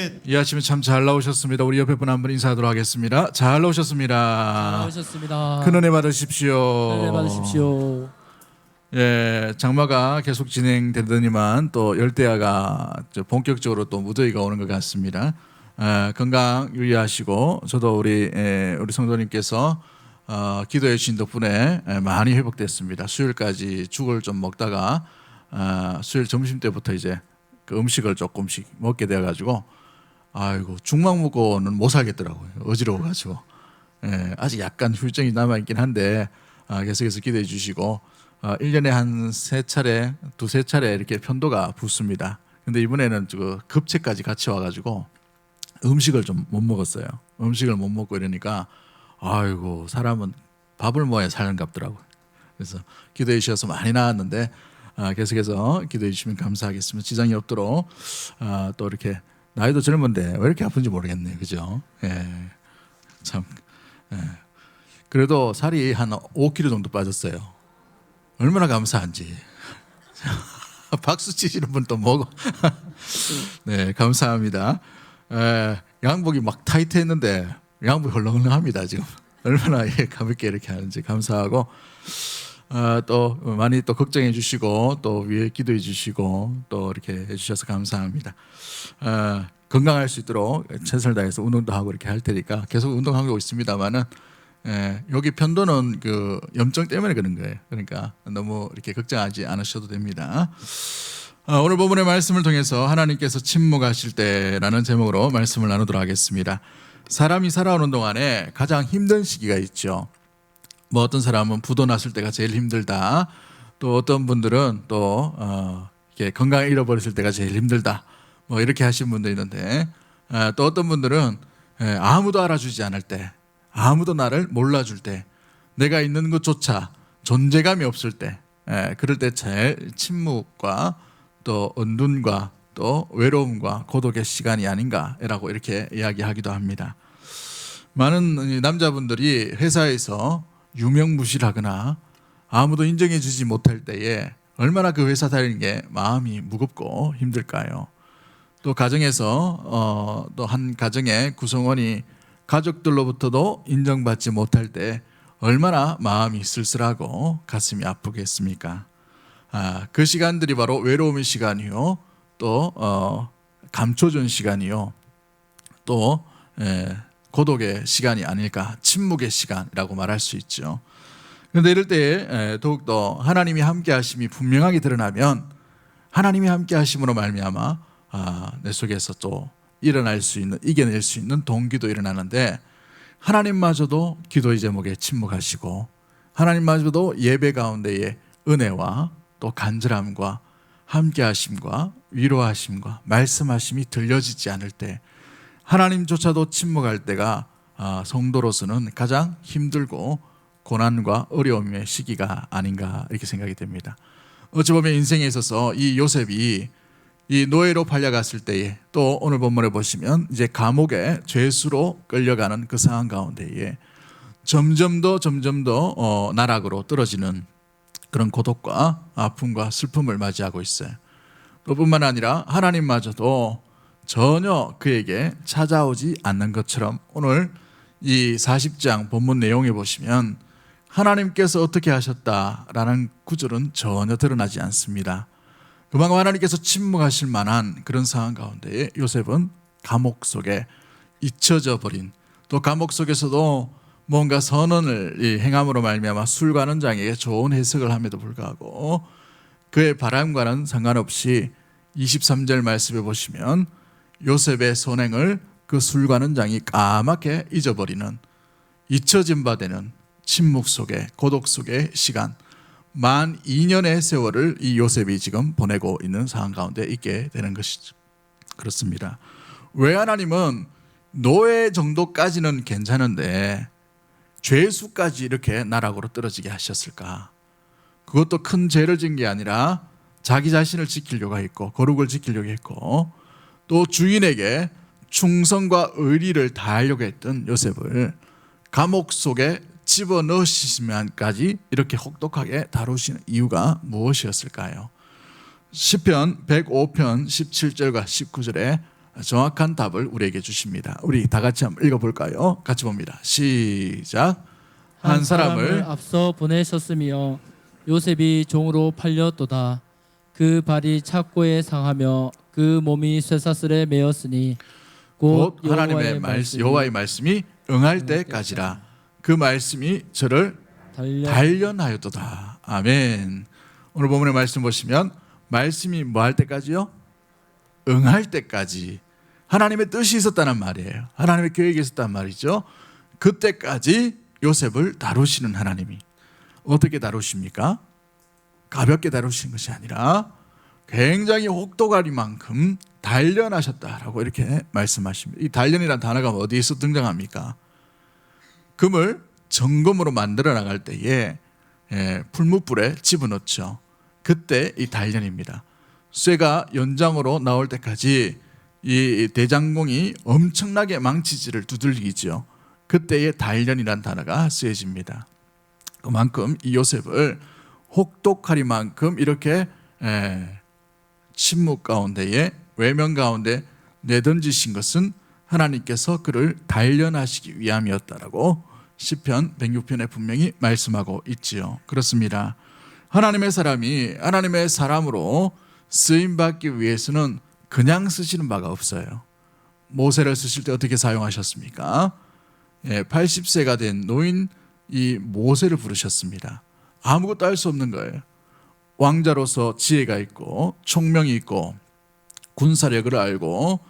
셋. 이 아침에 참 잘 나오셨습니다. 우리 옆에 분 한 분 인사하도록 하겠습니다. 잘 나오셨습니다. 나오셨습니다. 큰 은혜 받으십시오. 은혜 받으십시오. 예, 장마가 계속 진행되더니만 또 열대야가 본격적으로 또 무더위가 오는 것 같습니다. 건강 유의하시고 저도 우리 성도님께서 기도해 주신 덕분에 많이 회복됐습니다. 수요일까지 죽을 좀 먹다가 수요일 점심 때부터 이제 그 음식을 조금씩 먹게 돼가지고 아이고 죽만 먹고는 못 살겠더라고요. 어지러워가지고 아직 약간 후유증이 남아있긴 한데 계속해서 기도해 주시고 1년에 한 3차례, 2-3차례 이렇게 편도가 붓습니다. 근데 이번에는 급체까지 같이 와가지고 음식을 좀 못 먹었어요. 음식을 못 먹고 이러니까 아이고 사람은 밥을 먹어야 살는갑더라고요. 그래서 기도해 주셔서 많이 나았는데 계속해서 기도해 주시면 감사하겠습니다. 지장이 없도록 또 이렇게 나이도 젊은데 왜 이렇게 아픈지 모르겠네요. 그죠? 예. 참. 예. 그래도 살이 한 5kg 정도 빠졌어요. 얼마나 감사한지. 박수 치시는 분 또 뭐고. 네, 감사합니다. 양복이 막 타이트했는데 양복이 헐렁헐렁합니다 지금. 얼마나 가볍게 이렇게 하는지 감사하고 또 많이 또 걱정해 주시고 또 위에 기도해 주시고 또 이렇게 해주셔서 감사합니다. 건강할 수 있도록 최선을 다해서 운동도 하고 이렇게 할 테니까 계속 운동하고 있습니다만은 여기 편도는 그 염증 때문에 그런 거예요. 그러니까 너무 이렇게 걱정하지 않으셔도 됩니다. 오늘 본문의 말씀을 통해서 하나님께서 침묵하실 때라는 제목으로 말씀을 나누도록 하겠습니다. 사람이 살아오는 동안에 가장 힘든 시기가 있죠. 뭐 어떤 사람은 부도 났을 때가 제일 힘들다. 또 어떤 분들은 또 이렇게 건강을 잃어버렸을 때가 제일 힘들다. 뭐 이렇게 하신 분도 있는데 또 어떤 분들은 아무도 알아주지 않을 때, 아무도 나를 몰라줄 때, 내가 있는 것조차 존재감이 없을 때, 그럴 때 제일 침묵과 또 은둔과 또 외로움과 고독의 시간이 아닌가라고 이렇게 이야기하기도 합니다. 많은 남자분들이 회사에서 유명무실하거나 아무도 인정해 주지 못할 때에 얼마나 그 회사 다니는 게 마음이 무겁고 힘들까요? 또 가정에서 또 한 가정의 구성원이 가족들로부터도 인정받지 못할 때 얼마나 마음이 쓸쓸하고 가슴이 아프겠습니까? 그 시간들이 바로 외로움의 시간이요, 또 감춰준 시간이요, 또 고독의 시간이 아닐까, 침묵의 시간이라고 말할 수 있죠. 그런데 이럴 때 더욱더 하나님이 함께 하심이 분명하게 드러나면 하나님이 함께 하심으로 말미암아 내 속에서 또 일어날 수 있는, 이겨낼 수 있는 동기도 일어나는데, 하나님마저도 기도의 제목에 침묵하시고 하나님마저도 예배 가운데에 은혜와 또 간절함과 함께하심과 위로하심과 말씀하심이 들려지지 않을 때, 하나님조차도 침묵할 때가 성도로서는 가장 힘들고 고난과 어려움의 시기가 아닌가 이렇게 생각이 됩니다. 어찌 보면 인생에 있어서 이 요셉이 이 노예로 팔려갔을 때에, 또 오늘 본문에 보시면 이제 감옥에 죄수로 끌려가는 그 상황 가운데에 점점 더 나락으로 떨어지는 그런 고독과 아픔과 슬픔을 맞이하고 있어요. 또 뿐만 아니라 하나님마저도 전혀 그에게 찾아오지 않는 것처럼 오늘 이 40장 본문 내용에 보시면 하나님께서 어떻게 하셨다라는 구절은 전혀 드러나지 않습니다. 그만큼 하나님께서 침묵하실 만한 그런 상황 가운데 요셉은 감옥 속에 잊혀져 버린, 또 감옥 속에서도 뭔가 선언을 행함으로 말미암아 술관원장에게 좋은 해석을 함에도 불구하고 그의 바람과는 상관없이 23절 말씀에 보시면 요셉의 선행을 그 술관원장이 까맣게 잊어버리는, 잊혀진 바 되는 침묵 속에, 고독 속의 시간, 만 2년의 세월을 이 요셉이 지금 보내고 있는 상황 가운데 있게 되는 것이죠. 그렇습니다. 왜 하나님은 노예 정도까지는 괜찮은데 죄수까지 이렇게 나락으로 떨어지게 하셨을까? 그것도 큰 죄를 진 게 아니라 자기 자신을 지키려고 했고, 거룩을 지키려고 했고, 또 주인에게 충성과 의리를 다하려고 했던 요셉을 감옥 속에 집어넣으시면까지 이렇게 혹독하게 다루시는 이유가 무엇이었을까요? 시편 105편 17절과 19절에 정확한 답을 우리에게 주십니다. 우리 다 같이 한번 읽어볼까요? 같이 봅니다. 시작. 한 사람을 앞서 보내셨으며 요셉이 종으로 팔렸도다. 그 발이 착고에 상하며 그 몸이 쇠사슬에 매였으니 곧 하나님의 여호와의 말씀이 응할 때까지라. 그 말씀이 저를 단련하였도다. 아멘. 오늘 본문의 말씀 보시면 말씀이 뭐 할 때까지요? 응할 때까지. 하나님의 뜻이 있었다는 말이에요. 하나님의 계획이 있었단 말이죠. 그때까지 요셉을 다루시는 하나님이 어떻게 다루십니까? 가볍게 다루시는 것이 아니라 굉장히 혹독하리만큼 단련하셨다라고 이렇게 말씀하십니다. 이 단련이라는 단어가 어디에서 등장합니까? 금을 정금으로 만들어 나갈 때에 풀무불에 집어넣죠. 그때 이 단련입니다. 쇠가 연장으로 나올 때까지 이 대장공이 엄청나게 망치질을 두들기죠. 그때의 단련이라는 단어가 쓰여집니다. 그만큼 이 요셉을 혹독하리만큼 이렇게 침묵 가운데에 외면 가운데 내던지신 것은 하나님께서 그를 단련하시기 위함이었다라고 시편 106편에 분명히 말씀하고 있지요. 그렇습니다. 하나님의 사람이 하나님의 사람으로 쓰임받기 위해서는 그냥 쓰시는 바가 없어요. 모세를 쓰실 때 어떻게 사용하셨습니까? 80세가 된 노인 이 모세를 부르셨습니다. 아무것도 할 수 없는 거예요. 왕자로서 지혜가 있고 총명이 있고 군사력을 알고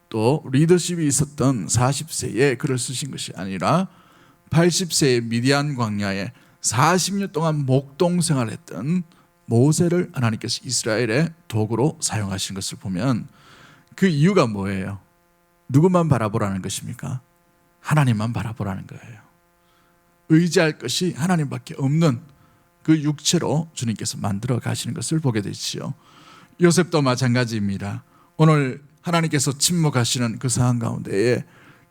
또 리더십이 있었던 40세에 그를 쓰신 것이 아니라 80세의 미디안 광야에 40년 동안 목동 생활했던 모세를 하나님께서 이스라엘의 도구로 사용하신 것을 보면 그 이유가 뭐예요? 누구만 바라보라는 것입니까? 하나님만 바라보라는 거예요. 의지할 것이 하나님밖에 없는 그 육체로 주님께서 만들어 가시는 것을 보게 되지요. 요셉도 마찬가지입니다. 오늘 하나님께서 침묵하시는 그 상황 가운데에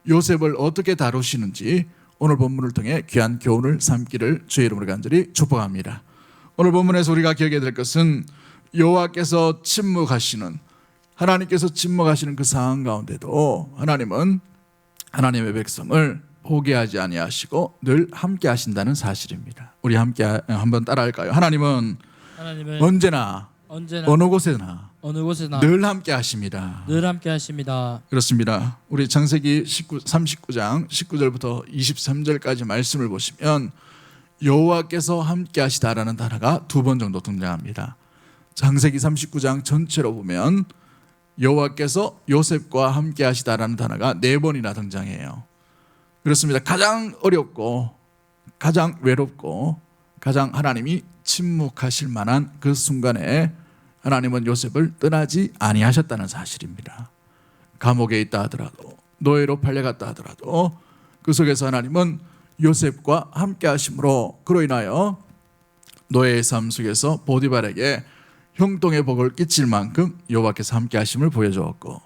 요셉을 어떻게 다루시는지 오늘 본문을 통해 귀한 교훈을 삼기를 주의 이름으로 간절히 축복합니다. 오늘 본문에서 우리가 기억해야 될 것은 여호와께서 침묵하시는 하나님께서 침묵하시는 그 상황 가운데도 하나님은 하나님의 백성을 포기하지 아니하시고 늘 함께 하신다는 사실입니다. 우리 함께 한번 따라할까요? 하나님은 언제나 어느 곳에나 늘 함께 하십니다. 늘 함께 하십니다. 그렇습니다. 우리 창세기 39장 19절부터 23절까지 말씀을 보시면 여호와께서 함께 하시다라는 단어가 2번 정도 등장합니다. 창세기 39장 전체로 보면 여호와께서 요셉과 함께 하시다라는 단어가 4번이나 등장해요. 그렇습니다. 가장 어렵고 가장 외롭고 가장 하나님이 침묵하실 만한 그 순간에 하나님은 요셉을 떠나지 아니하셨다는 사실입니다. 감옥에 있다 하더라도 노예로 팔려갔다 하더라도 그 속에서 하나님은 요셉과 함께 하심으로 그로 인하여 노예의 삶 속에서 보디발에게 형통의 복을 끼칠 만큼 여호와께서 함께 하심을 보여주었고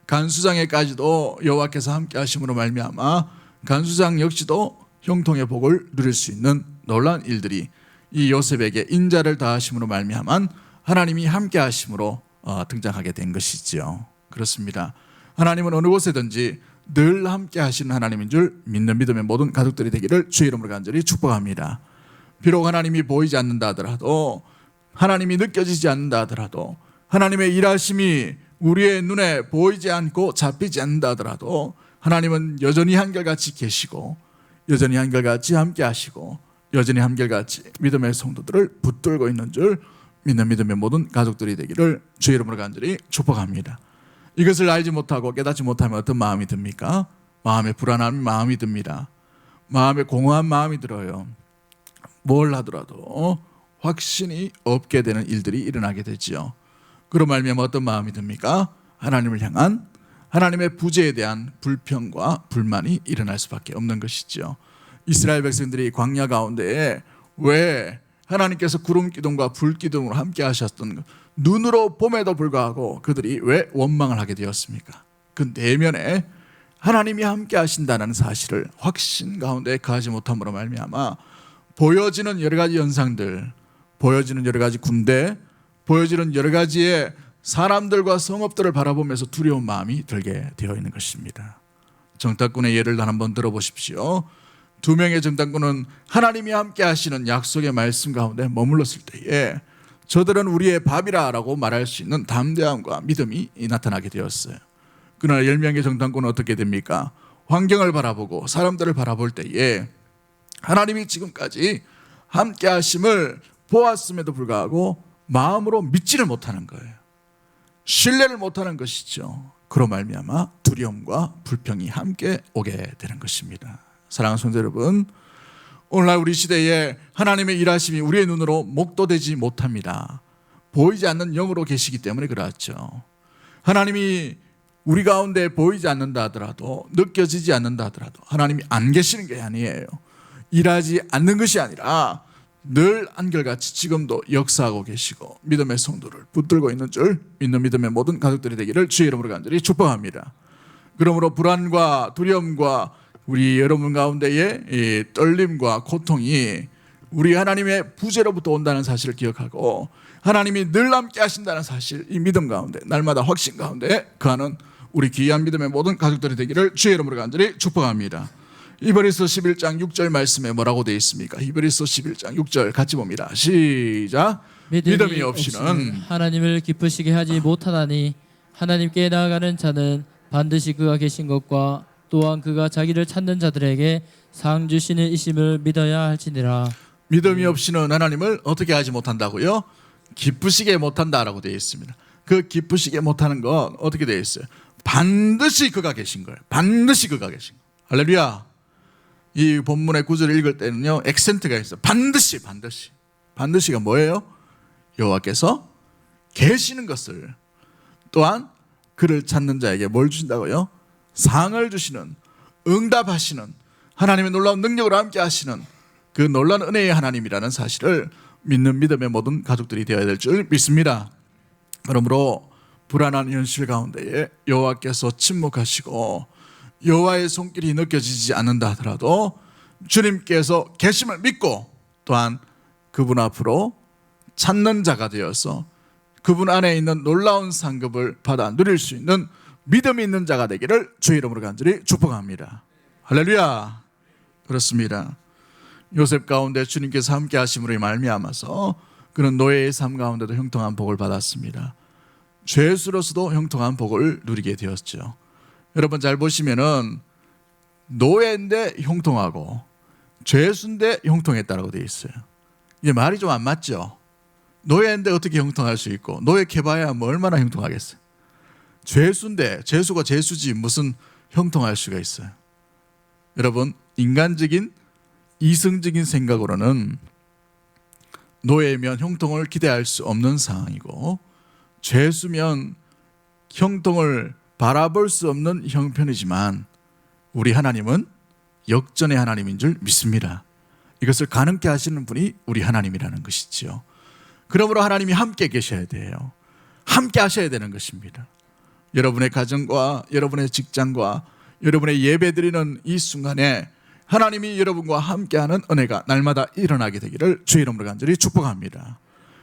간수장에까지도 여호와께서 함께 하심으로 말미암아 간수장 역시도 형통의 복을 누릴 수 있는 놀라운 일들이 이 요셉에게 인자를 다하심으로 말미암아 하나님이 함께 하심으로 등장하게 된 것이지요. 그렇습니다. 하나님은 어느 곳에든지 늘 함께 하시는 하나님인 줄 믿는 믿음의 모든 가족들이 되기를 주의 이름으로 간절히 축복합니다. 비록 하나님이 보이지 않는다 하더라도 하나님이 느껴지지 않는다 하더라도 하나님의 일하심이 우리의 눈에 보이지 않고 잡히지 않는다 하더라도 하나님은 여전히 한결같이 계시고 여전히 한결같이 함께 하시고 여전히 한결같이 믿음의 성도들을 붙들고 있는 줄 믿는 믿음의 모든 가족들이 되기를 주의 이름으로 간절히 축복합니다. 이것을 알지 못하고 깨닫지 못하면 어떤 마음이 듭니까? 마음의 불안함이 마음이 듭니다. 마음의 공허한 마음이 들어요. 뭘 하더라도 확신이 없게 되는 일들이 일어나게 되지요. 그로 말미암아 어떤 마음이 듭니까? 하나님을 향한 하나님의 부재에 대한 불평과 불만이 일어날 수밖에 없는 것이죠. 이스라엘 백성들이 광야 가운데에 왜 하나님께서 구름 기둥과 불 기둥으로 함께 하셨던 것, 눈으로 봄에도 불구하고 그들이 왜 원망을 하게 되었습니까? 그 내면에 하나님이 함께 하신다는 사실을 확신 가운데 가지 못함으로 말미암아 보여지는 여러 가지 현상들, 보여지는 여러 가지 군대, 보여지는 여러 가지의 사람들과 성읍들을 바라보면서 두려운 마음이 들게 되어 있는 것입니다. 정탐꾼의 예를 한번 들어보십시오. 두 명의 정탐꾼은 하나님이 함께 하시는 약속의 말씀 가운데 머물렀을 때에 저들은 우리의 밥이라고 말할 수 있는 담대함과 믿음이 나타나게 되었어요. 그러나 10명의 정탐꾼은 어떻게 됩니까? 환경을 바라보고 사람들을 바라볼 때에 하나님이 지금까지 함께 하심을 보았음에도 불구하고 마음으로 믿지를 못하는 거예요. 신뢰를 못하는 것이죠. 그로 말미암아 두려움과 불평이 함께 오게 되는 것입니다. 사랑하는 성도 여러분, 오늘날 우리 시대에 하나님의 일하심이 우리의 눈으로 목도되지 못합니다. 보이지 않는 영으로 계시기 때문에 그렇죠. 하나님이 우리 가운데 보이지 않는다 하더라도, 느껴지지 않는다 하더라도 하나님이 안 계시는 게 아니에요. 일하지 않는 것이 아니라 늘 한결같이 지금도 역사하고 계시고 믿음의 성도를 붙들고 있는 줄 믿는 믿음의 모든 가족들이 되기를 주의 이름으로 간절히 축복합니다. 그러므로 불안과 두려움과 우리 여러분 가운데의 이 떨림과 고통이 우리 하나님의 부재로부터 온다는 사실을 기억하고 하나님이 늘 함께 하신다는 사실, 이 믿음 가운데 날마다 확신 가운데 거하는 우리 귀한 믿음의 모든 가족들이 되기를 주의 이름으로 간절히 축복합니다. 히브리서 11장 6절 말씀에 뭐라고 되어 있습니까? 히브리서 11장 6절 같이 봅니다. 시작. 믿음이 없이는 하나님을 기쁘시게 하지 못하나니 하나님께 나아가는 자는 반드시 그가 계신 것과 또한 그가 자기를 찾는 자들에게 상 주시는 이심을 믿어야 할지니라. 믿음이 없이는 하나님을 어떻게 하지 못한다고요? 기쁘시게 못한다라고 되어 있습니다. 그 기쁘시게 못하는 건 어떻게 되어 있어요? 반드시 그가 계신 거예요. 반드시 그가 계신 거예요. 할렐루야. 이 본문의 구절을 읽을 때는요, 액센트가 있어요. 반드시가 뭐예요? 여호와께서 계시는 것을, 또한 그를 찾는 자에게 뭘 주신다고요? 상을 주시는, 응답하시는, 하나님의 놀라운 능력으로 함께 하시는 그 놀라운 은혜의 하나님이라는 사실을 믿는 믿음의 모든 가족들이 되어야 될 줄 믿습니다. 그러므로 불안한 현실 가운데에 여호와께서 침묵하시고 여호와의 손길이 느껴지지 않는다 하더라도 주님께서 계심을 믿고 또한 그분 앞으로 찾는 자가 되어서 그분 안에 있는 놀라운 상급을 받아 누릴 수 있는 믿음이 있는 자가 되기를 주의 이름으로 간절히 축복합니다. 할렐루야. 그렇습니다. 요셉 가운데 주님께서 함께 하심으로 말미암아서 그는 노예의 삶 가운데도 형통한 복을 받았습니다. 죄수로서도 형통한 복을 누리게 되었죠. 여러분 잘 보시면은 노예인데 형통하고 죄수인데 형통했다라고 되어 있어요. 이게 말이 좀 안 맞죠? 노예인데 어떻게 형통할 수 있고 노예 캐봐야 뭐 얼마나 형통하겠어요. 죄수인데 죄수가 죄수지 무슨 형통할 수가 있어요. 여러분 인간적인 이성적인 생각으로는 노예면 형통을 기대할 수 없는 상황이고 죄수면 형통을 바라볼 수 없는 형편이지만 우리 하나님은 역전의 하나님인 줄 믿습니다. 이것을 가능케 하시는 분이 우리 하나님이라는 것이지요. 그러므로 하나님이 함께 계셔야 돼요. 함께 하셔야 되는 것입니다. 여러분의 가정과 여러분의 직장과 여러분의 예배드리는 이 순간에 하나님이 여러분과 함께하는 은혜가 날마다 일어나게 되기를 주의 이름으로 간절히 축복합니다.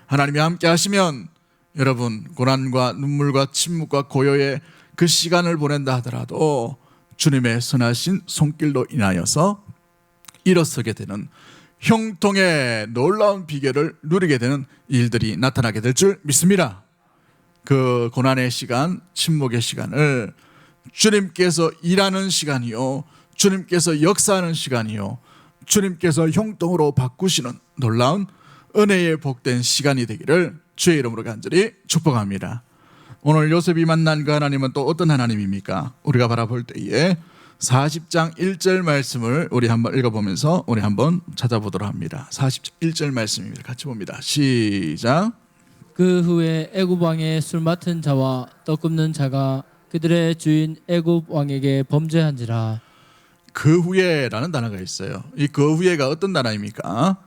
하나님이 함께 하시면 여러분 고난과 눈물과 침묵과 고요의 그 시간을 보낸다 하더라도 주님의 선하신 손길로 인하여서 일어서게 되는 형통의 놀라운 비결을 누리게 되는 일들이 나타나게 될 줄 믿습니다. 그 고난의 시간, 침묵의 시간을 주님께서 일하는 시간이요, 주님께서 역사하는 시간이요, 주님께서 형통으로 바꾸시는 놀라운 은혜의 복된 시간이 되기를 주의 이름으로 간절히 축복합니다. 오늘 요셉이 만난 그 하나님은 또 어떤 하나님입니까? 우리가 바라볼 때에 40장 1절 말씀을 우리 한번 읽어보면서 우리 한번 찾아보도록 합니다. 40장 1절 말씀입니다. 같이 봅니다. 시작. 그 후에 애굽 왕의 술 맡은 자와 떡 굽는 자가 그들의 주인 애굽 왕에게 범죄한지라. 그 후에라는 단어가 있어요. 이 그 후에가 어떤 단어입니까?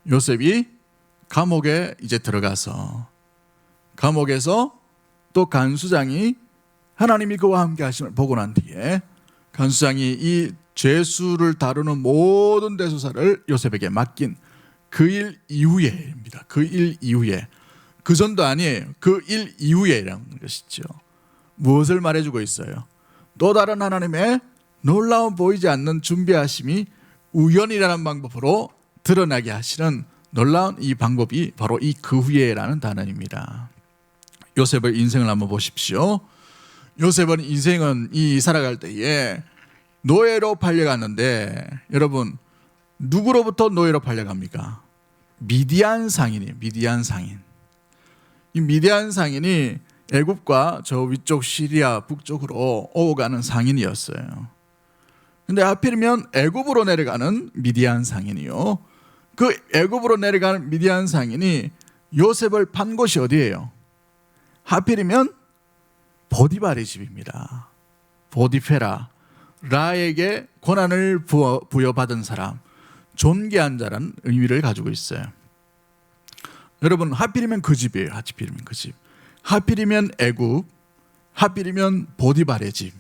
요셉이 감옥에 이제 들어가서 감옥에서 또 간수장이 하나님이 그와 함께 하심을 보고 난 뒤에 간수장이 이 죄수를 다루는 모든 대소사를 요셉에게 맡긴 그 일 이후에입니다. 그 일 이후에 그 전도 아니에요. 그 일 이후에라는 것이죠. 무엇을 말해주고 있어요? 또 다른 하나님의 놀라운 보이지 않는 준비하심이 우연이라는 방법으로 드러나게 하시는 놀라운 이 방법이 바로 이 그 후에라는 단어입니다. 요셉의 인생을 한번 보십시오. 요셉은 인생은 이 살아갈 때에 노예로 팔려갔는데, 여러분 누구로부터 노예로 팔려갑니까? 미디안 상인이에요. 미디안 상인. 이 미디안 상인이 애굽과 저 위쪽 시리아 북쪽으로 오고 가는 상인이었어요. 근데 하필이면 애굽으로 내려가는 미디안 상인이요, 그 애굽으로 내려가는 미디안 상인이 요셉을 판 곳이 어디예요? 하필이면 보디발의 집입니다. 보디페라, 라에게 권한을 부여받은 사람, 존귀한 자라는 의미를 가지고 있어요. 여러분, 하필이면 그 집이에요. 하필이면 그 집. 하필이면 애굽, 하필이면 보디발의 집.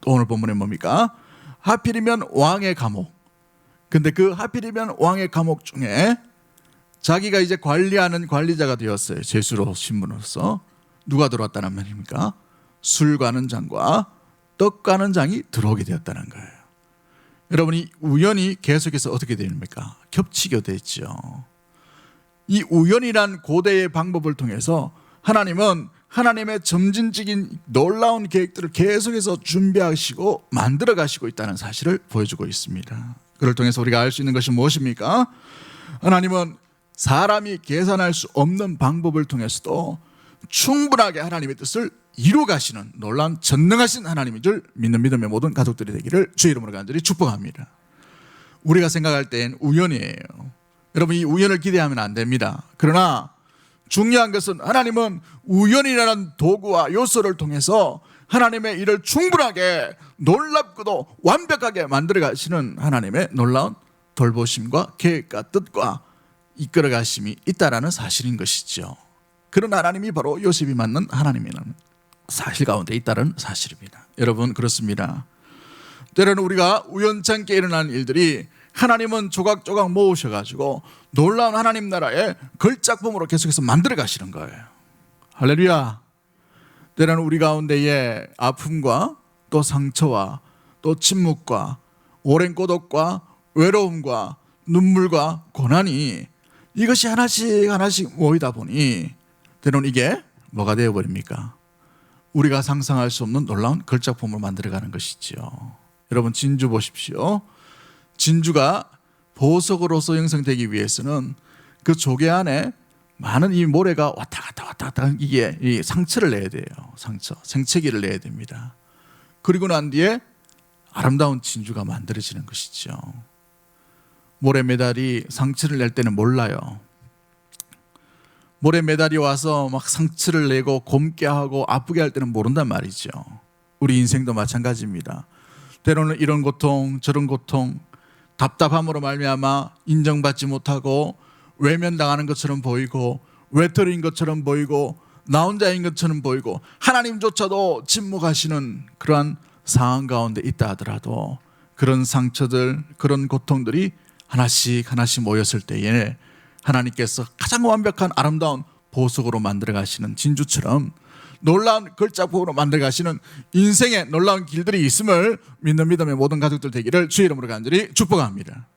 또 오늘 본문에 뭡니까? 하필이면 왕의 감옥. 근데 그 하필이면 왕의 감옥 중에 자기가 이제 관리하는 관리자가 되었어요. 제수로 신분으로서. 누가 들어왔다는 말입니까? 술 가는 장과 떡 가는 장이 들어오게 되었다는 거예요. 여러분이 우연히 계속해서 어떻게 됩니까? 겹치게 됐죠. 이 우연이란 고대의 방법을 통해서 하나님은 하나님의 점진적인 놀라운 계획들을 계속해서 준비하시고 만들어 가시고 있다는 사실을 보여주고 있습니다. 그를 통해서 우리가 알 수 있는 것이 무엇입니까? 하나님은 사람이 계산할 수 없는 방법을 통해서도 충분하게 하나님의 뜻을 이루 가시는 놀라운 전능하신 하나님인 줄 믿는 믿음의 모든 가족들이 되기를 주의 이름으로 간절히 축복합니다. 우리가 생각할 땐 우연이에요. 여러분, 이 우연을 기대하면 안 됩니다. 그러나 중요한 것은 하나님은 우연이라는 도구와 요소를 통해서 하나님의 일을 충분하게 놀랍고도 완벽하게 만들어 가시는 하나님의 놀라운 돌보심과 계획과 뜻과 이끌어 가심이 있다라는 사실인 것이죠. 그런 하나님이 바로 요셉이 맞는 하나님이라는 사실 가운데 있다는 사실입니다. 여러분, 그렇습니다. 때로는 우리가 우연찮게 일어나는 일들이 하나님은 조각조각 모으셔가지고 놀라운 하나님 나라의 걸작품으로 계속해서 만들어 가시는 거예요. 할렐루야. 때로는 우리 가운데의 아픔과 또 상처와 또 침묵과 오랜 고독과 외로움과 눈물과 고난이 이것이 하나씩 하나씩 모이다 보니 때로는 이게 뭐가 되어버립니까? 우리가 상상할 수 없는 놀라운 걸작품을 만들어가는 것이죠. 여러분, 진주 보십시오. 진주가 보석으로서 형성되기 위해서는 그 조개 안에 많은 이 모래가 왔다 갔다 이게 이 상처를 내야 돼요. 상처, 생채기를 내야 됩니다. 그리고 난 뒤에 아름다운 진주가 만들어지는 것이죠. 모래 메달이 상처를 낼 때는 몰라요. 모래 메달이 와서 막 상처를 내고 곪게 하고 아프게 할 때는 모른단 말이죠. 우리 인생도 마찬가지입니다. 때로는 이런 고통 저런 고통, 답답함으로 말미암아 인정받지 못하고 외면당하는 것처럼 보이고 외톨이인 것처럼 보이고 나 혼자인 것처럼 보이고 하나님조차도 침묵하시는 그러한 상황 가운데 있다 하더라도 그런 상처들, 그런 고통들이 하나씩 하나씩 모였을 때에 하나님께서 가장 완벽한 아름다운 보석으로 만들어 가시는 진주처럼 놀라운 걸작품으로 만들어 가시는 인생의 놀라운 길들이 있음을 믿는 믿음의 모든 가족들 되기를 주의 이름으로 간절히 축복합니다.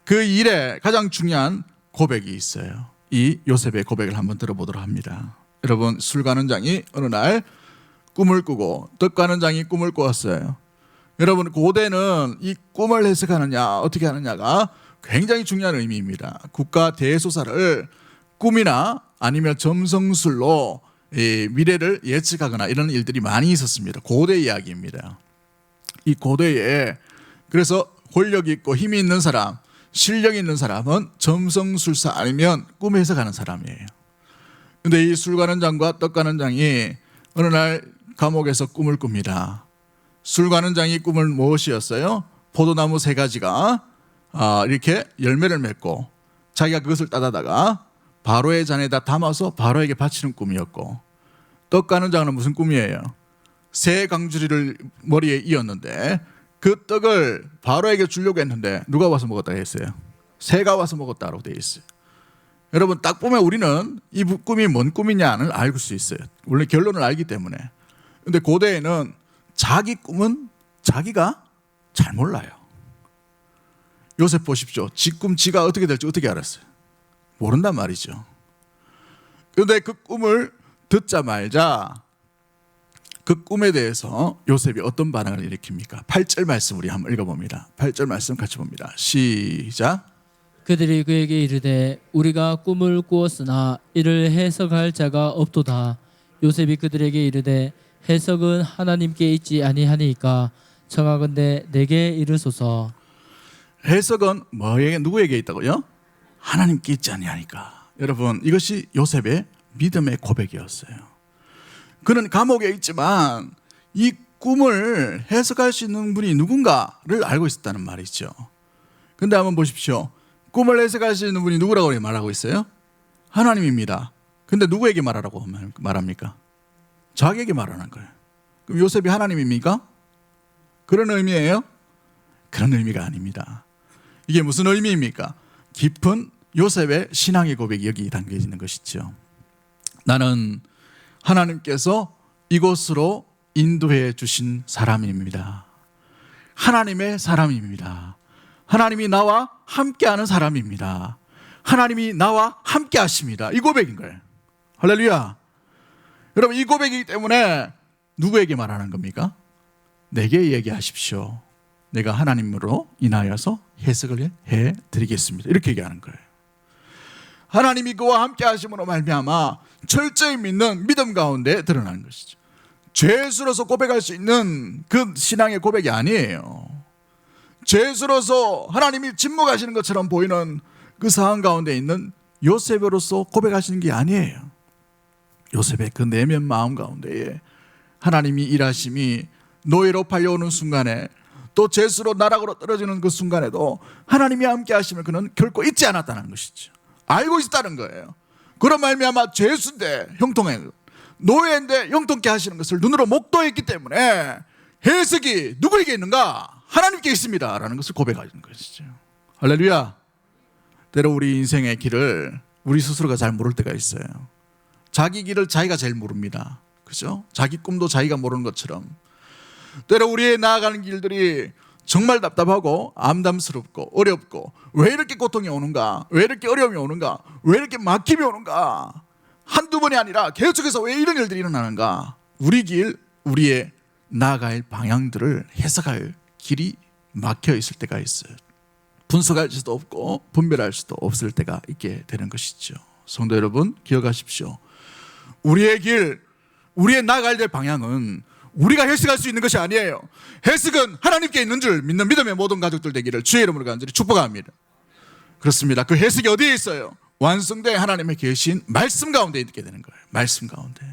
그 일에 가장 중요한 고백이 있어요. 이 요셉의 고백을 한번 들어보도록 합니다. 여러분, 술 가는 장이 어느 날 꿈을 꾸고 떡 가는 장이 꿈을 꾸었어요. 여러분, 고대는 이 꿈을 해석하느냐 어떻게 하느냐가 굉장히 중요한 의미입니다. 국가 대소사를 꿈이나 아니면 점성술로 미래를 예측하거나 이런 일들이 많이 있었습니다. 고대 이야기입니다. 이 고대에 그래서 권력 있고 힘이 있는 사람, 실력 있는 사람은 점성술사 아니면 꿈 해석하는 사람이에요. 그런데 이 술 가는 장과 떡 가는 장이 어느 날 감옥에서 꿈을 꿉니다. 술 가는 장이 꿈을 무엇이었어요? 포도나무 3가지가 이렇게 열매를 맺고 자기가 그것을 따다다가 바로의 잔에다 담아서 바로에게 바치는 꿈이었고, 떡 가는 장은 무슨 꿈이에요? 새 강주리를 머리에 이었는데 그 떡을 바로에게 주려고 했는데 누가 와서 먹었다 했어요? 새가 와서 먹었다라고 되어 있어요. 여러분 딱 보면 우리는 이 꿈이 뭔 꿈이냐를 알 수 있어요. 원래 결론을 알기 때문에. 근데 고대에는 자기 꿈은 자기가 잘 몰라요. 요셉 보십시오. 지 꿈 지가 어떻게 될지 어떻게 알았어요? 모른단 말이죠. 그런데 그 꿈을 듣자마자 그 꿈에 대해서 요셉이 어떤 반응을 일으킵니까? 8절 말씀 우리 한번 읽어봅니다. 8절 말씀 같이 봅니다. 시작. 그들이 그에게 이르되 우리가 꿈을 꾸었으나 이를 해석할 자가 없도다. 요셉이 그들에게 이르되 해석은 하나님께 있지 아니하니까 청하건대 내게 이르소서. 해석은 뭐에게 누구에게 있다고요? 하나님께 있지 아니하니까. 여러분 이것이 요셉의 믿음의 고백이었어요. 그는 감옥에 있지만 이 꿈을 해석할 수 있는 분이 누군가를 알고 있었다는 말이죠. 근데 한번 보십시오. 꿈을 해석할 수 있는 분이 누구라고 말하고 있어요? 하나님입니다. 근데 누구에게 말하라고 말합니까? 자기에게 말하는 거예요. 그럼 요셉이 하나님입니까? 그런 의미예요? 그런 의미가 아닙니다. 이게 무슨 의미입니까? 깊은 요셉의 신앙의 고백이 여기 담겨 있는 것이죠. 나는 하나님께서 이곳으로 인도해 주신 사람입니다. 하나님의 사람입니다. 하나님이 나와 함께하는 사람입니다. 하나님이 나와 함께 하십니다. 이 고백인 거예요. 할렐루야. 여러분 이 고백이기 때문에 누구에게 말하는 겁니까? 내게 얘기하십시오. 내가 하나님으로 인하여서 해석을 해드리겠습니다. 이렇게 얘기하는 거예요. 하나님이 그와 함께 하심으로 말미암아 철저히 믿는 믿음 가운데 드러나는 것이죠. 죄수로서 고백할 수 있는 그 신앙의 고백이 아니에요. 죄수로서 하나님이 침묵하시는 것처럼 보이는 그 상황 가운데 있는 요셉으로서 고백하시는 게 아니에요. 요셉의 그 내면 마음 가운데에 하나님이 일하심이 노예로 팔려오는 순간에 또 죄수로 나락으로 떨어지는 그 순간에도 하나님이 함께 하심을 그는 결코 잊지 않았다는 것이죠. 알고 있었다는 거예요. 그런 말미암아 죄수인데 형통해, 노예인데 형통케 하시는 것을 눈으로 목도했기 때문에 해석이 누구에게 있는가? 하나님께 있습니다 라는 것을 고백하는 것이죠. 할렐루야. 때로 우리 인생의 길을 우리 스스로가 잘 모를 때가 있어요. 자기 길을 자기가 제일 모릅니다. 그죠? 자기 꿈도 자기가 모르는 것처럼 때로 우리의 나아가는 길들이 정말 답답하고 암담스럽고 어렵고 왜 이렇게 고통이 오는가? 왜 이렇게 어려움이 오는가? 왜 이렇게 막힘이 오는가? 한두 번이 아니라 계속해서 왜 이런 일들이 일어나는가? 우리 길, 우리의 나아갈 방향들을 해석할 길이 막혀 있을 때가 있어요. 분석할 수도 없고 분별할 수도 없을 때가 있게 되는 것이죠. 성도 여러분 기억하십시오. 우리의 길, 우리의 나아가야 될 방향은 우리가 해석할 수 있는 것이 아니에요. 해석은 하나님께 있는 줄 믿는 믿음의 모든 가족들 되기를 주의 이름으로 간절히 축복합니다. 그렇습니다. 그 해석이 어디에 있어요? 완성된 하나님의 계신 말씀 가운데 있게 되는 거예요. 말씀 가운데.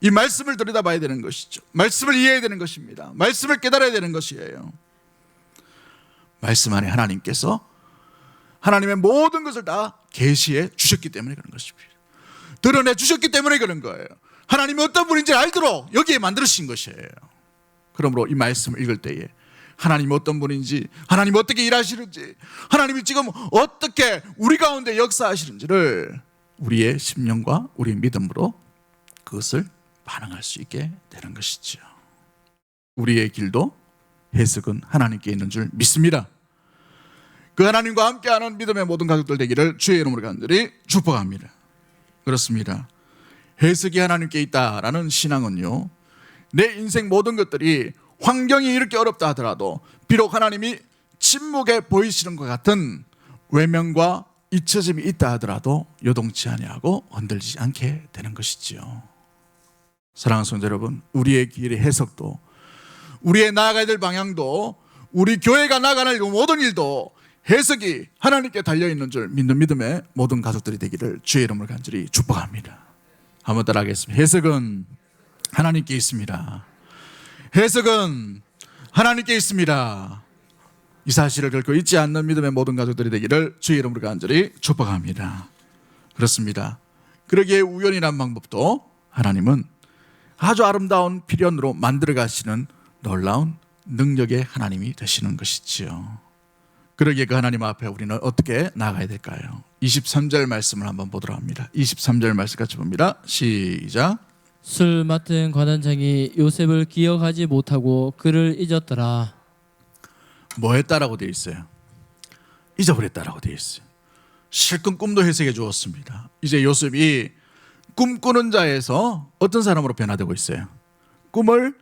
이 말씀을 들여다봐야 되는 것이죠. 말씀을 이해해야 되는 것입니다. 말씀을 깨달아야 되는 것이에요. 말씀 안에 하나님께서 하나님의 모든 것을 다 계시해 주셨기 때문에 그런 것입니다. 드러내 주셨기 때문에 그런 거예요. 하나님이 어떤 분인지 알도록 여기에 만들어주신 것이에요. 그러므로 이 말씀을 읽을 때에 하나님이 어떤 분인지, 하나님이 어떻게 일하시는지, 하나님이 지금 어떻게 우리 가운데 역사하시는지를 우리의 심령과 우리의 믿음으로 그것을 반응할 수 있게 되는 것이죠. 우리의 길도 해석은 하나님께 있는 줄 믿습니다. 그 하나님과 함께하는 믿음의 모든 가족들 되기를 주의 이름으로 간절히 축복합니다. 그렇습니다. 해석이 하나님께 있다라는 신앙은요, 내 인생 모든 것들이 환경이 이렇게 어렵다 하더라도 비록 하나님이 침묵해 보이시는 것 같은 외면과 잊혀짐이 있다 하더라도 요동치 아니하고 흔들리지 않게 되는 것이지요. 사랑하는 성도 여러분, 우리의 길의 해석도, 우리의 나아가야 될 방향도, 우리 교회가 나아가는 모든 일도 해석이 하나님께 달려있는 줄 믿는 믿음의 모든 가족들이 되기를 주의 이름으로 간절히 축복합니다. 한번 따라하겠습니다. 해석은 하나님께 있습니다. 해석은 하나님께 있습니다. 이 사실을 결코 잊지 않는 믿음의 모든 가족들이 되기를 주의 이름으로 간절히 축복합니다. 그렇습니다. 그러기에 우연이란 방법도 하나님은 아주 아름다운 필연으로 만들어 가시는 놀라운 능력의 하나님이 되시는 것이지요. 그러기에 그 하나님 앞에 우리는 어떻게 나가야 될까요? 23절 말씀을 한번 보도록 합니다. 23절 말씀 같이 봅니다. 시작. 술 맡은 관원장이 요셉을 기억하지 못하고 그를 잊었더라. 뭐 했다라고 되어 있어요? 잊어버렸다라고 되어 있어요. 실컷 꿈도 해석해 주었습니다. 이제 요셉이 꿈꾸는 자에서 어떤 사람으로 변화되고 있어요? 꿈을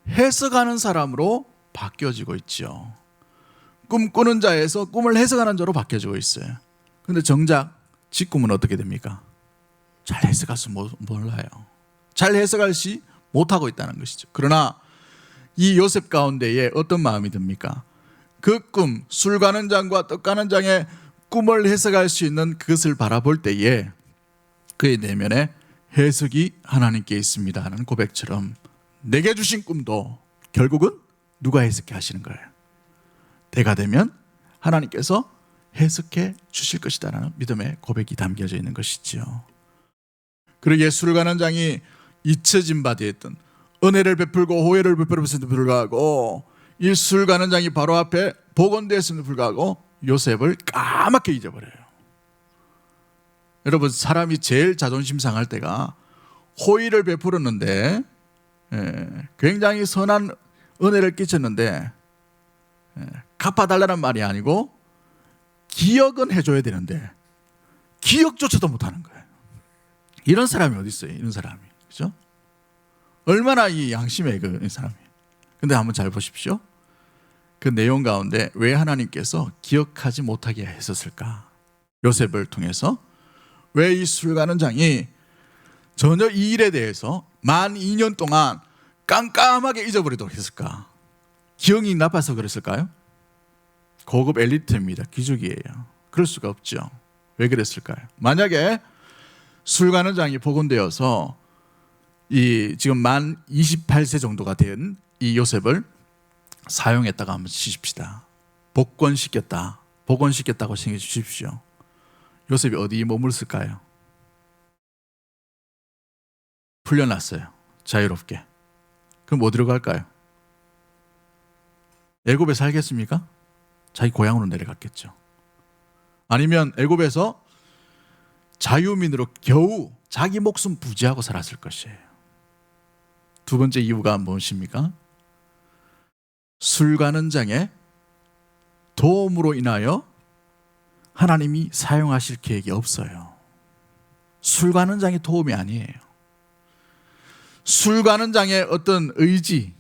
해석하는 사람으로 바뀌어지고 있죠. 꿈꾸는 자에서 꿈을 해석하는 자로 바뀌어지고 있어요. 그런데 정작 지 꿈은 어떻게 됩니까? 잘 해석할 수 몰라요. 잘 해석할지 못하고 있다는 것이죠. 그러나 이 요셉 가운데에 어떤 마음이 듭니까? 그 꿈, 술 가는 장과 떡 가는 장의 꿈을 해석할 수 있는 그것을 바라볼 때에 그의 내면에 해석이 하나님께 있습니다 하는 고백처럼 내게 주신 꿈도 결국은 누가 해석해 하시는 거예요? 때가 되면 하나님께서 해석해 주실 것이다라는 믿음의 고백이 담겨져 있는 것이지요. 그러기에 술 가는 장이 잊혀진 바 되었던 은혜를 베풀고 호혜를 베풀었음에도 불구하고 이 술 가는 장이 바로 앞에 복원되었음에도 불구하고 요셉을 까맣게 잊어버려요. 여러분, 사람이 제일 자존심 상할 때가 호의를 베풀었는데 굉장히 선한 은혜를 끼쳤는데 갚아달라는 말이 아니고 기억은 해줘야 되는데 기억조차도 못하는 거예요. 이런 사람이 어디 있어요? 이런 사람이, 그죠? 얼마나 이 양심의 그 사람이. 근데 한번 잘 보십시오. 그 내용 가운데 왜 하나님께서 기억하지 못하게 했었을까? 요셉을 통해서 왜 이 술 가는 장이 전혀 이 일에 대해서 만 2년 동안 깜깜하게 잊어버리도록 했을까? 기억이 나빠서 그랬을까요? 고급 엘리트입니다. 귀족이에요. 그럴 수가 없죠. 왜 그랬을까요? 만약에 술 가는 장이 복원되어서 이 지금 만 28세 정도가 된 이 요셉을 사용했다가 한번 치십시다. 복권시켰다. 복원시켰다고 생각해 주십시오. 요셉이 어디에 머물렀을까요? 풀려났어요. 자유롭게. 그럼 어디로 갈까요? 애굽에 살겠습니까? 자기 고향으로 내려갔겠죠. 아니면 애굽에서 자유민으로 겨우 자기 목숨 부지하고 살았을 것이에요. 두 번째 이유가 무엇입니까? 술 가는 장의 도움으로 인하여 하나님이 사용하실 계획이 없어요. 술 가는 장의 도움이 아니에요. 술 가는 장의 어떤 의지,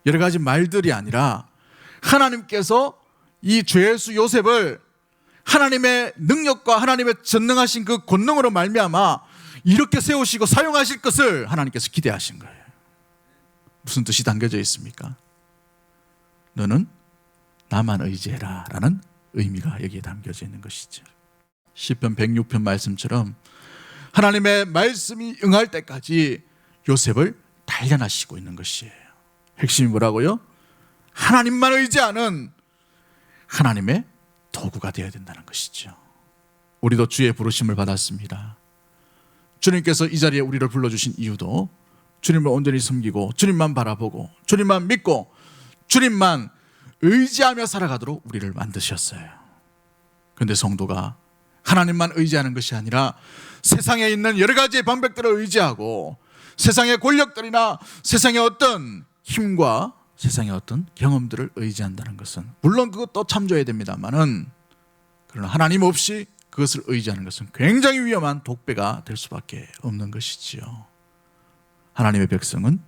여러 가지 말들이 아니라 하나님께서 이 죄수 요셉을 하나님의 능력과 하나님의 전능하신 그 권능으로 말미암아 이렇게 세우시고 사용하실 것을 하나님께서 기대하신 거예요. 무슨 뜻이 담겨져 있습니까? 너는 나만 의지해라 라는 의미가 여기에 담겨져 있는 것이죠. 시편 106편 말씀처럼 하나님의 말씀이 응할 때까지 요셉을 단련하시고 있는 것이에요. 핵심이 뭐라고요? 하나님만 의지하는 하나님의 도구가 되어야 된다는 것이죠. 우리도 주의 부르심을 받았습니다. 주님께서 이 자리에 우리를 불러주신 이유도 주님을 온전히 섬기고 주님만 바라보고 주님만 믿고 주님만 의지하며 살아가도록 우리를 만드셨어요. 그런데 성도가 하나님만 의지하는 것이 아니라 세상에 있는 여러 가지의 방법들을 의지하고 세상의 권력들이나 세상의 어떤 힘과 세상의 어떤 경험들을 의지한다는 것은 물론 그것도 참조해야 됩니다만은 그러나 하나님 없이 그것을 의지하는 것은 굉장히 위험한 독배가 될 수밖에 없는 것이지요. 하나님의 백성은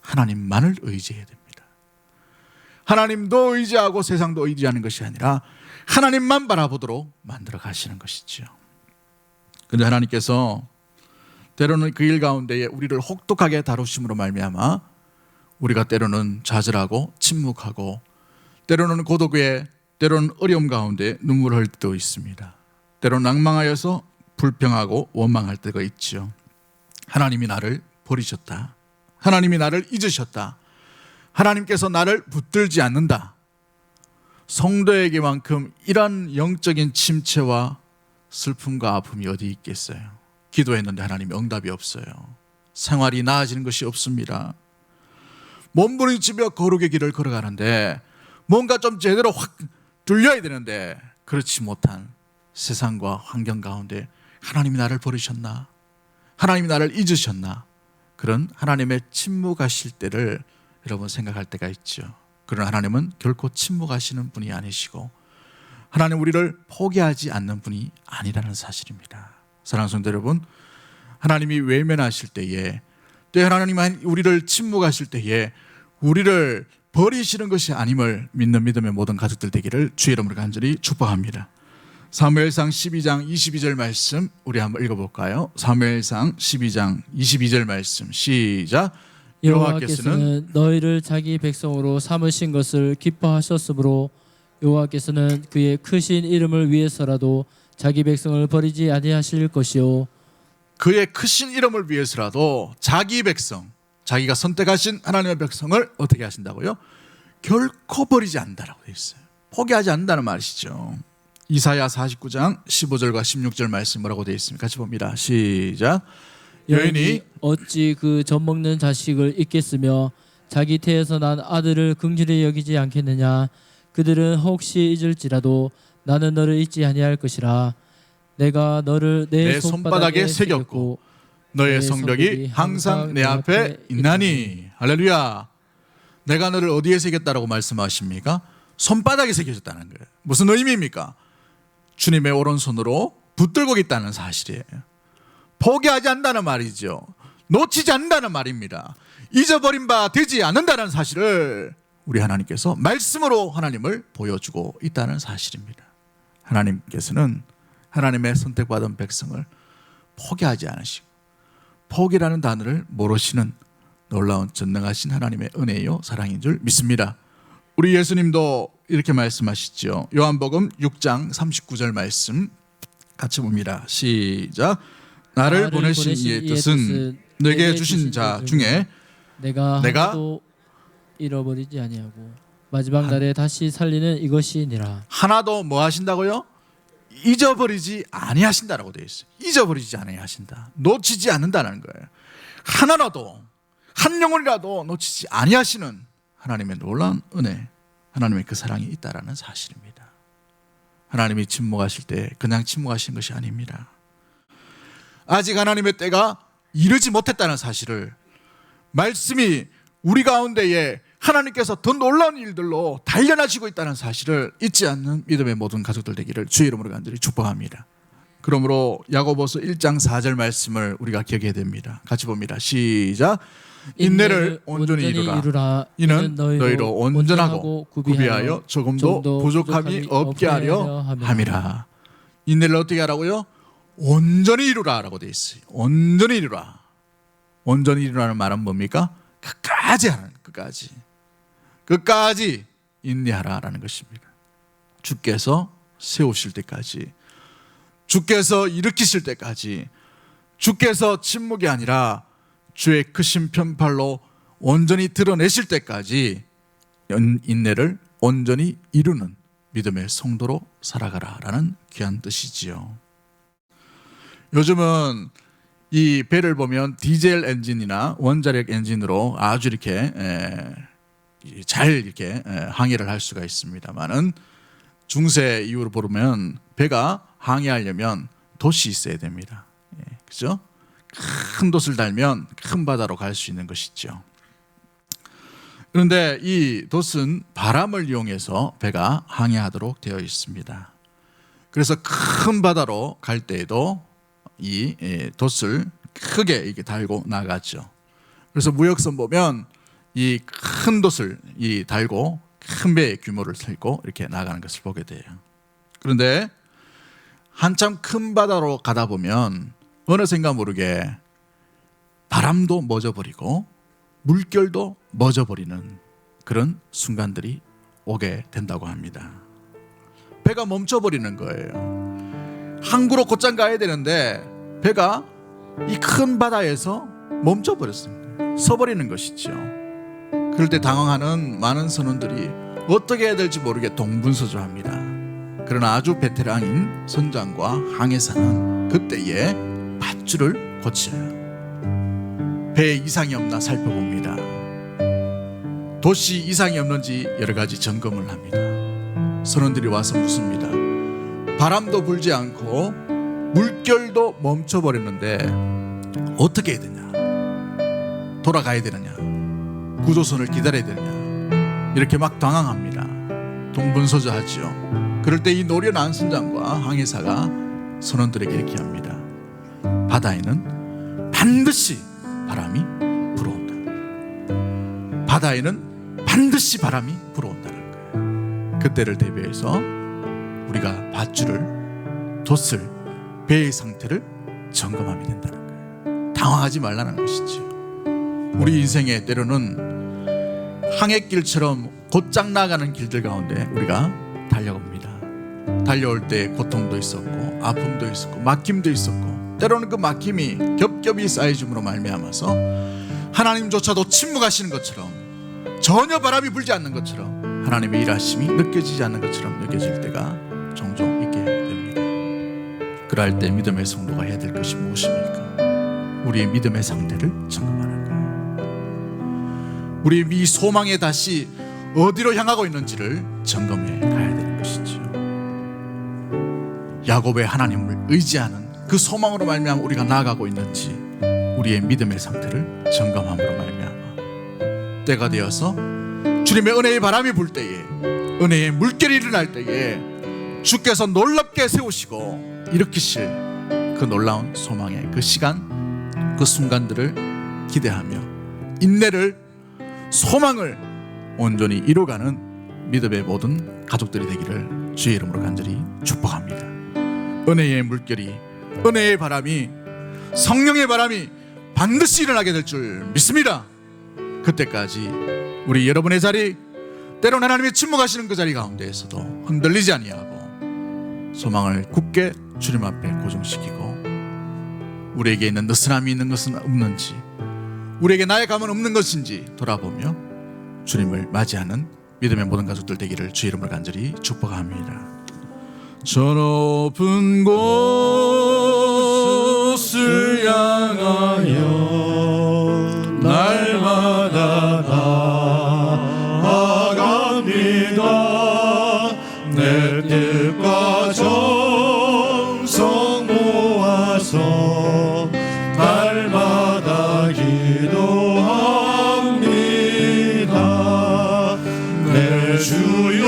하나님만을 의지해야 됩니다. 하나님도 의지하고 세상도 의지하는 것이 아니라 하나님만 바라보도록 만들어 가시는 것이지요. 그런데 하나님께서 때로는 그 일 가운데에 우리를 혹독하게 다루심으로 말미암아 우리가 때로는 좌절하고 침묵하고 때로는 고독에 때로는 어려움 가운데 눈물을 흘릴 때도 있습니다. 때로는 낭망하여서 불평하고 원망할 때가 있죠. 하나님이 나를 버리셨다. 하나님이 나를 잊으셨다. 하나님께서 나를 붙들지 않는다. 성도에게만큼 이런 영적인 침체와 슬픔과 아픔이 어디 있겠어요? 기도했는데 하나님이 응답이 없어요. 생활이 나아지는 것이 없습니다. 몸부림치며 거룩의 길을 걸어가는데 뭔가 좀 제대로 확 뚫려야 되는데 그렇지 못한 세상과 환경 가운데 하나님이 나를 버리셨나? 하나님이 나를 잊으셨나? 그런 하나님의 침묵하실 때를 여러분 생각할 때가 있죠. 그러나 하나님은 결코 침묵하시는 분이 아니시고 하나님 우리를 포기하지 않는 분이 아니라는 사실입니다. 사랑하는 성도 여러분, 하나님이 외면하실 때에 또 하나님이 우리를 침묵하실 때에 우리를 버리시는 것이 아님을 믿는 믿음의 모든 가족들 되기를 주의 이름으로 간절히 축복합니다. 사무엘상 12장 22절 말씀 우리 한번 읽어볼까요? 사무엘상 12장 22절 말씀 시작. 여호와께서는 너희를 자기 백성으로 삼으신 것을 기뻐하셨으므로 여호와께서는 그의 크신 이름을 위해서라도 자기 백성을 버리지 아니하실 것이요 그의 크신 이름을 위해서라도 자기 백성, 자기가 선택하신 하나님의 백성을 어떻게 하신다고요? 결코 버리지 않는다라고 되어 있어요. 포기하지 않는다는 말이시죠. 이사야 49장 15절과 16절 말씀 뭐라고 되어 있습니까? 같이 봅니다. 시작. 여인이 어찌 그 젖먹는 자식을 잊겠으며 자기 태에서 난 아들을 긍휼히 여기지 않겠느냐. 그들은 혹시 잊을지라도 나는 너를 잊지 아니할 것이라. 내가 너를 내 손바닥에 새겼고 너의 성벽이 항상 내 앞에 있나니. 할렐루야. 내가 너를 어디에 새겼다라고 말씀하십니까? 손바닥에 새겨졌다는 거예요. 무슨 의미입니까? 주님의 오른손으로 붙들고 있다는 사실이에요. 포기하지 않는다는 말이죠. 놓치지 않는다는 말입니다. 잊어버린 바 되지 않는다는 사실을 우리 하나님께서 말씀으로 하나님을 보여주고 있다는 사실입니다. 하나님께서는 하나님의 선택받은 백성을 포기하지 않으시고 포기라는 단어를 모르시는 놀라운 전능하신 하나님의 은혜요 사랑인 줄 믿습니다. 우리 예수님도 이렇게 말씀하시죠. 요한복음 6장 39절 말씀 같이 봅니다. 시작. 나를 보내신 이의 뜻은 내게 주신 자 중에 내가 하나도 잃어버리지 아니하고 마지막 날에 다시 살리는 이것이니라. 하나도 뭐 하신다고요? 잊어버리지 아니하신다라고 되어 있어요. 잊어버리지 아니하신다. 놓치지 않는다는 거예요. 하나라도 한 영혼이라도 놓치지 아니하시는 하나님의 놀라운 은혜, 하나님의 그 사랑이 있다라는 사실입니다. 하나님이 침묵하실 때 그냥 침묵하신 것이 아닙니다. 아직 하나님의 때가 이르지 못했다는 사실을 말씀이 우리 가운데에 하나님께서 더 놀라운 일들로 단련하시고 있다는 사실을 잊지 않는 믿음의 모든 가족들 되기를 주의 이름으로 간절히 축복합니다. 그러므로 야고보서 1장 4절 말씀을 우리가 기억해야 됩니다. 같이 봅니다. 시작. 인내를 온전히 이루라. 이는 너희로 온전하고 구비하여 조금도 부족함이 없게 하려 함이라. 인내를 어떻게 하라고요? 온전히 이루라 라고 되어 있어요. 온전히 이루라. 온전히 이루라는 말은 뭡니까? 끝까지 하는, 끝까지 인내하라라는 것입니다. 주께서 세우실 때까지, 주께서 일으키실 때까지, 주께서 침묵이 아니라 주의 크신 편팔로 온전히 드러내실 때까지 인내를 온전히 이루는 믿음의 성도로 살아가라라는 귀한 뜻이지요. 요즘은 이 배를 보면 디젤 엔진이나 원자력 엔진으로 아주 이렇게 잘 이렇게 항해를 할 수가 있습니다만은 중세 이후로 보면 배가 항해하려면 돛이 있어야 됩니다. 그죠? 큰 돛을 달면 큰 바다로 갈 수 있는 것이죠. 그런데 이 돛은 바람을 이용해서 배가 항해하도록 되어 있습니다. 그래서 큰 바다로 갈 때에도 이 돛을 크게 이렇게 달고 나가죠. 그래서 무역선 보면 이 큰 돛을 달고 큰 배의 규모를 들고 이렇게 나가는 것을 보게 돼요. 그런데 한참 큰 바다로 가다 보면 어느샌가 모르게 바람도 멎어버리고 물결도 멎어버리는 그런 순간들이 오게 된다고 합니다. 배가 멈춰버리는 거예요. 항구로 곧장 가야 되는데 배가 이 큰 바다에서 멈춰버렸습니다. 서버리는 것이죠. 그럴 때 당황하는 많은 선원들이 어떻게 해야 될지 모르게 동분서주합니다. 그러나 아주 베테랑인 선장과 항해사는 그때에 밧줄을 고쳐요. 배에 이상이 없나 살펴봅니다. 도시 이상이 없는지 여러 가지 점검을 합니다. 선원들이 와서 묻습니다. 바람도 불지 않고 물결도 멈춰버렸는데 어떻게 해야 되냐? 돌아가야 되느냐? 구조선을 기다려야 되느냐? 이렇게 막 당황합니다. 동분서주하지요. 그럴 때 이 노련한 선장과 항해사가 선원들에게 이렇게 합니다. 바다에는 반드시 바람이 불어온다. 바다에는 반드시 바람이 불어온다는 거예요. 그때를 대비해서 우리가 밧줄을, 돛을, 배의 상태를 점검하면 된다는 거예요. 당황하지 말라는 것이지요. 우리 인생에 때로는 항해길처럼 곧장 나가는 길들 가운데 우리가 달려옵니다. 달려올 때 고통도 있었고 아픔도 있었고 막힘도 있었고 때로는 그 막힘이 겹겹이 쌓여짐으로 말미암아서 하나님조차도 침묵하시는 것처럼 전혀 바람이 불지 않는 것처럼 하나님의 일하심이 느껴지지 않는 것처럼 느껴질 때가 종종 있게 됩니다. 그럴 때 믿음의 성도가 해야 될 것이 무엇입니까? 우리의 믿음의 상태를 점검하는 거예요. 우리 이 소망에 다시 어디로 향하고 있는지를 점검해 가야 되는 것이죠. 야곱의 하나님을 의지하는 그 소망으로 말미암아 우리가 나아가고 있는지 우리의 믿음의 상태를 점검함으로 말미암아 때가 되어서 주님의 은혜의 바람이 불 때에, 은혜의 물결이 일어날 때에 주께서 놀랍게 세우시고 일으키실 그 놀라운 소망의 그 시간, 그 순간들을 기대하며 인내를, 소망을 온전히 이루어가는 믿음의 모든 가족들이 되기를 주의 이름으로 간절히 축복합니다. 은혜의 물결이, 은혜의 바람이, 성령의 바람이 반드시 일어나게 될 줄 믿습니다. 그때까지 우리 여러분의 자리, 때로는 하나님의 침묵하시는 그 자리 가운데에서도 흔들리지 아니하고 소망을 굳게 주님 앞에 고정시키고 우리에게 있는 느슨함이 있는 것은 없는지, 우리에게 나아감은 없는 것인지 돌아보며 주님을 맞이하는 믿음의 모든 가족들 되기를 주의 이름으로 간절히 축복합니다. 저 높은 곳을 향하여 날마다 나아갑니다. 내 뜻과 정성 모아서 날마다 기도합니다. 내 주여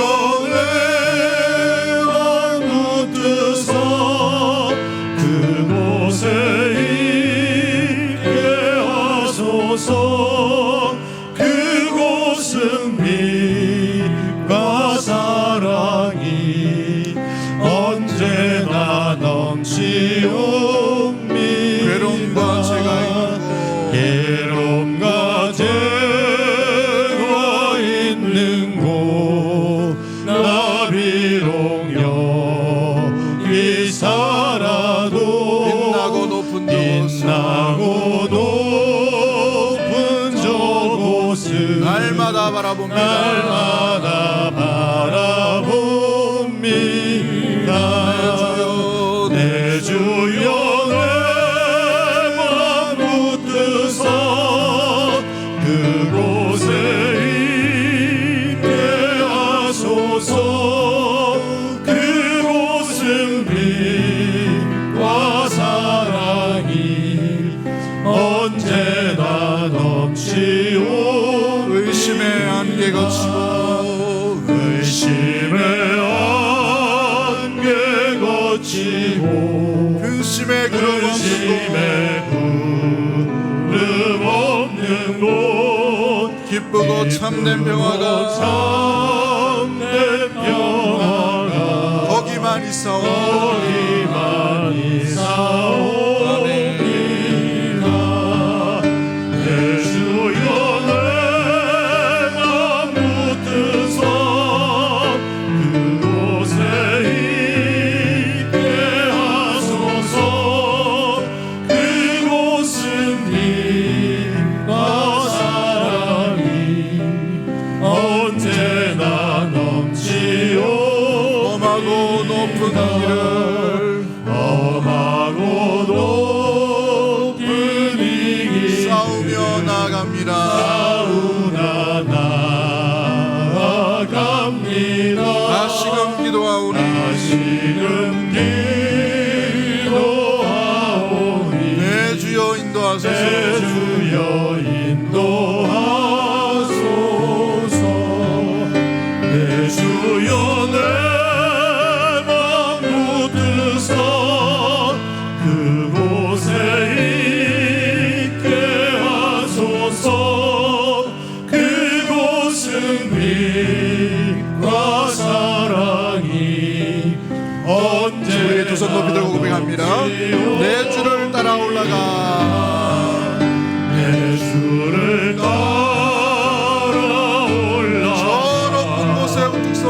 그곳은 빛과 사랑이 언제나 넘치옵니다. 괴로움과 죄가 있고 괴로움과 죄가 있는 곳 나 비록 여기 살아도 빛나고 높은 날마다 바라봅니다. 날마다 바라봅니다. 내 주여 내 맘 붙드사 그곳에 있게 하소서. 그곳은 빛과 사랑이 언제나 넘치오. 의심의 안개 거치고 의심의 안개 거치고 근심의 구름 없는 곳 기쁘고 참된 평화가 거기만 있사옵니다. 싸우며 나갑니다. 싸우나 기도하오니 다시금 기도하오니 내 주여 인도하소서 내 주여 인도하소서 내 주여 내 맘 붙드사 그곳에 있게 하소서 그곳은 빛과 사랑이 언제나 우리 두 손 높이 들고 고백합니다. 내 주를 따라 올라가 내 주를 따라 올라 저 높은 곳에 우뚝서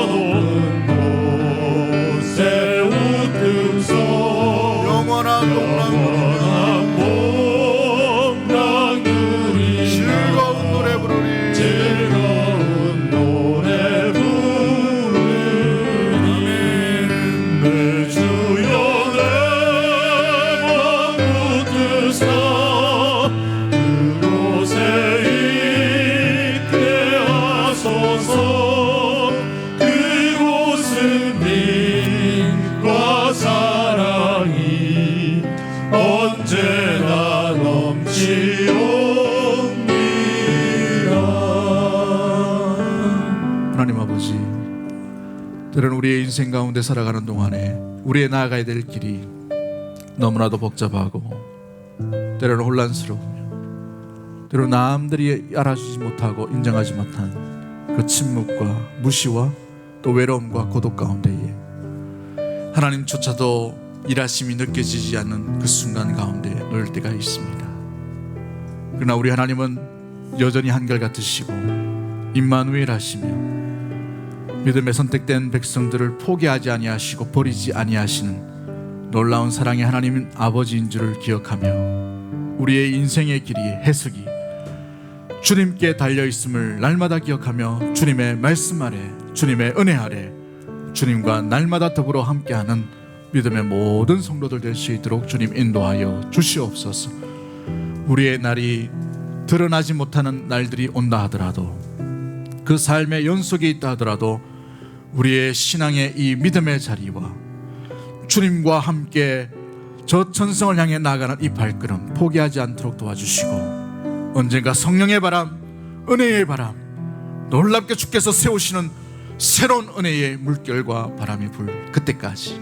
높은 곳에 우뚝서 영원한 동랑 누리 즐거운 노래 부르리 즐거운 노래 부르리 내 주여 내 맘 붙드사 그곳에 있게 하소서 그곳은 빛과 사랑이 언제나 넘치옵니다. 하나님 아버지, 때로는 우리의 인생 가운데 살아가는 동안에 우리의 나아가야 될 길이 너무나도 복잡하고 때로는 혼란스러우며 때로는 남들이 알아주지 못하고 인정하지 못한 그 침묵과 무시와 또 외로움과 고독 가운데에 하나님조차도 일하심이 느껴지지 않는 그 순간 가운데 놓일 때가 있습니다. 그러나 우리 하나님은 여전히 한결같으시고 임마누엘하시며 믿음에 선택된 백성들을 포기하지 아니하시고 버리지 아니하시는 놀라운 사랑의 하나님 아버지인 줄을 기억하며 우리의 인생의 길이 해석이 주님께 달려있음을 날마다 기억하며 주님의 말씀 아래 주님의 은혜 아래 주님과 날마다 더불어 함께하는 믿음의 모든 성도들 될 수 있도록 주님 인도하여 주시옵소서. 우리의 날이 드러나지 못하는 날들이 온다 하더라도 그 삶의 연속에 있다 하더라도 우리의 신앙의 이 믿음의 자리와 주님과 함께 저 천성을 향해 나아가는 이 발걸음 포기하지 않도록 도와주시고 언젠가 성령의 바람, 은혜의 바람, 놀랍게 주께서 세우시는 새로운 은혜의 물결과 바람이 불 그때까지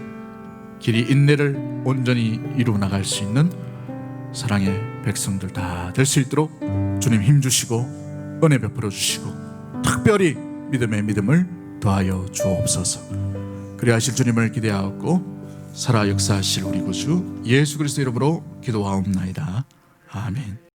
길이 인내를 온전히 이루어 나갈 수 있는 사랑의 백성들 다 될 수 있도록 주님 힘주시고 은혜 베풀어 주시고 특별히 믿음의 믿음을 더하여 주옵소서. 그리 하실 주님을 기대하옵고 살아 역사하실 우리 구주 예수 그리스도 이름으로 기도하옵나이다. 아멘.